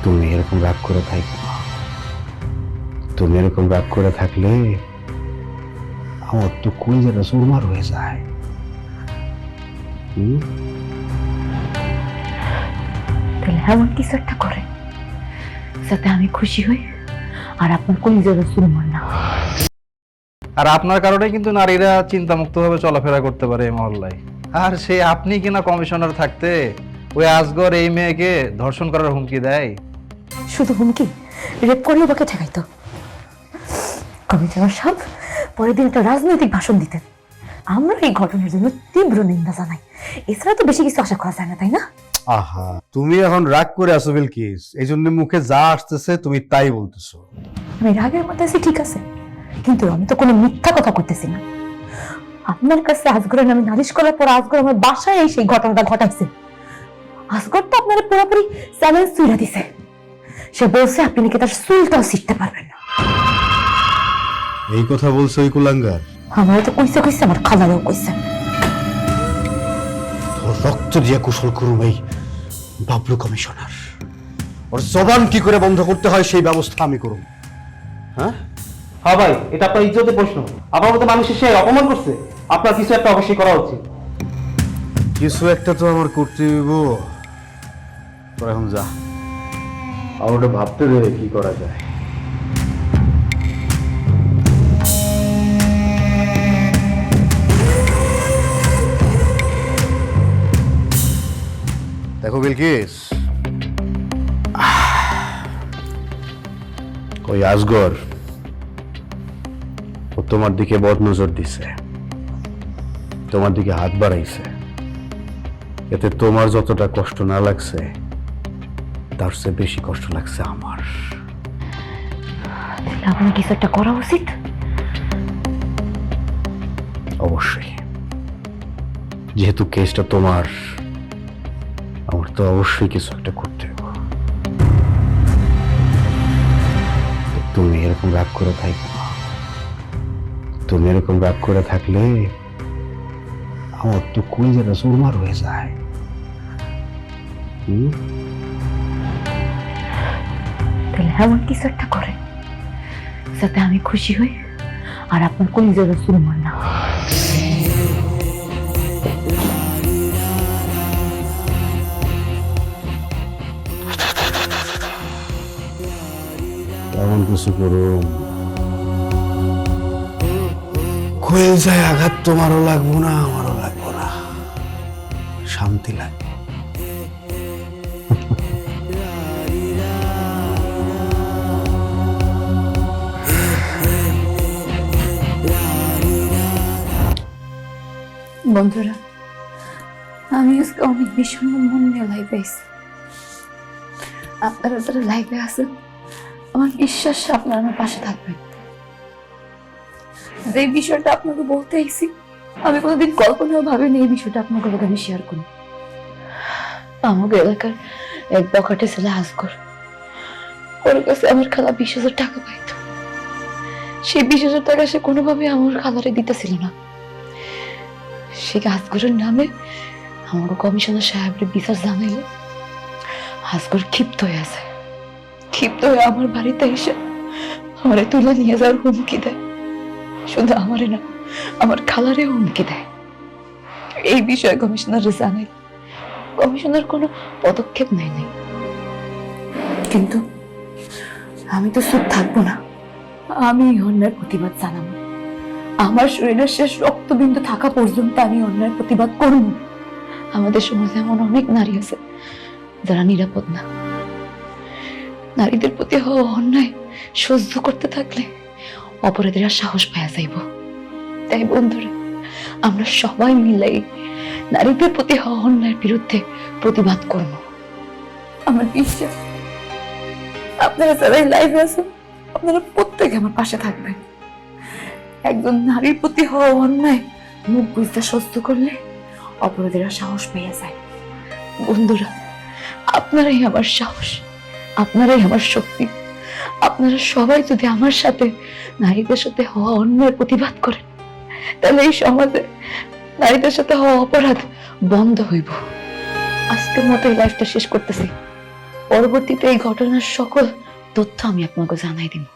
তুমি এরকম রাগ করে থাকো না। তুমি এরকম রাগ করে থাকলে আমার তো কলিজাটা চুরমার হয়ে যায়। তাহলে এমন কিছু একটা করে যাতে আমি খুশি হই আর আপনার কলিজাটা চুরমার না হয়। আর আপনার কারণে কিন্তু নারীরা চিন্তামুক্ত ভাবে চলাফেরা করতে পারে এই মহল্লায়। আর সে আপনি কিনা কমিশনার থাকতে ওই আজগর এই মেয়েকে ধর্ষণ করার হুমকি দেয়। শুধু হুমকি, রেপ করলেও বাকে ঠেকাইতো। কমিশনার সাহেব পরের দিন একটা রাজনৈতিক ভাষণ দিতেন। আমরা এই ঘটনার জন্য তীব্র নিন্দা জানাই। এছাড়া তো বেশি কিছু আশা করা যায় না, তাই না? আহা, তুমি এখন রাগ করে আছো বিলকিস, এই জন্য মুখে যা আসতেছে তুমি তাই বলতেছো। আমি রাগের মধ্যে আছি, ঠিক আছে, কিন্তু আমি তো কোনো মিথ্যা কথা করতেছি না। আপনার কাছে আজগরের নামে নালিশ করার পর আজগর আমার বাসায় এই সেই ঘটনাটা ঘটাইছে। আজগর তো আপনারা পুরোপুরি চ্যালেঞ্জ তুলে দিছে। সে বলছে আপনি নাকি তার চুলটাও ছিটতে পারবেন না। এই কথা বলছো ওই কুলাঙ্গার? আমার তো কইছে কইছে, আমার খালারও কইছে। তোর রক্ত দিয়ে কুশল করুম এই বাবলু কমিশনার। ওর জবান কি করে বন্ধ করতে হয় সেই ব্যবস্থা আমি করুম। হ্যাঁ হ্যাঁ ভাই, এটা আপনার ইজ্জতের প্রশ্ন। আপনার মতো মানুষের সে অপমান করছে, আপনার কিছু একটা অবশ্যই করা উচিত। কিছু একটা তো আমার করতে হইব। তোর এখন যা, আর ওটা ভাবতে দে কি করা যায়। দেখো বিলকিস, ওই আজগর ও তোমার দিকে বদ নজর দিছে, তোমার দিকে হাত বাড়াইছে। এতে তোমার যতটা কষ্ট না লাগছে তার চেয়ে বেশি কষ্ট লাগছে আমার। তাহলে আপনার কিছু একটা করা উচিত। অবশ্যই, যেহেতু কেসটা তোমার, আমার তো অবশ্যই কিছু একটা করতে হবে। তুমি এরকম রাগ করে থাকো না। তুমি এরকম রাগ করে থাকলে আমার তো কলিজাটা চুরমার হয়ে যায়। তাহলে এমন কিছু একটা করে যাতে আমি খুশি হই আর আপনার কলিজাটা চুরমার না হয়। এমন কিছু করুম কলিজায় আঘাত তোমারও লাগবো না, আমারও লাগবো না, শান্তি লাগবে। বন্ধুরা, আমি আজকে অনেক বিষণ্ণ মন নিয়ে লাইভে আইছি। আপনারা যারা লাইভে আছেন, আমার বিশ্বাস আপনারা আমার পাশে থাকবেন। যে বিষয়টা আপনাকে বলতে আইছি, আমি কোনোদিন কল্পনাও ভাবিনি এই বিষয়টা আপনাকে আমি শেয়ার করি। আমাকে এলাকার এক বখাটে ছেলে আজগর, ওর কাছে আমার খালা 20,000 টাকা পাইতো। সেই 20,000 টাকা সে কোনোভাবে আমার খালারে দিতেছিল না। সে আজগরের নামে আমাকে কমিশনার সাহেবের বিচার জানাইলে আজগর ক্ষিপ্ত হয়ে আছে। ক্ষিপ্ত হয়ে আমার বাড়িতে এসে আমারে তুলে নিয়ে যাওয়ার হুমকি দেয়। শুধু আমারে না, আমার খালারে হুমকি দেয়। এই বিষয়ে কমিশনারে জানাই, কমিশনার কোনো পদক্ষেপ নেয়নি। কিন্তু আমি তো চুপ থাকবো না, আমি অন্যায়ের প্রতিবাদ জানাবো। আমার শরীরের শেষ রক্তবিন্দু থাকা পর্যন্ত আমি অন্যায়ের প্রতিবাদ করব। আমাদের সমাজে এমন অনেক নারী আছে যারা নিরাপদ না। নারীদের প্রতি হওয়া অন্যায় সহ্য করতে থাকলে অপরাধীরা সাহস পাওয়া যাইব। তাই বন্ধুরা, আমরা সবাই মিলে নারীদের প্রতি হওয়া অন্যায়ের বিরুদ্ধে প্রতিবাদ করব। আমার বিশ্বাস আপনারা যারা লাইভে আছেন, আপনারা প্রত্যেকে আমার পাশে থাকবেন। একজন নারীর প্রতি হওয়া অন্যায় মুখ বুঝতে সহ্য করলে অপরাধীরা সাহস পেয়ে যায়। বন্ধুরা, আপনারাই আমার সাহস, আপনারাই আমার শক্তি। আপনারা সবাই যদি আমার সাথে নারীদের সাথে হওয়া অন্যায়ের প্রতিবাদ করেন, তাহলে এই সমাজে নারীদের সাথে হওয়া অপরাধ বন্ধ হইব। আজকের মতো এই লাইফটা শেষ করতেছি। পরবর্তীতে এই ঘটনার সকল তথ্য আমি আপনাকে জানাই দিব।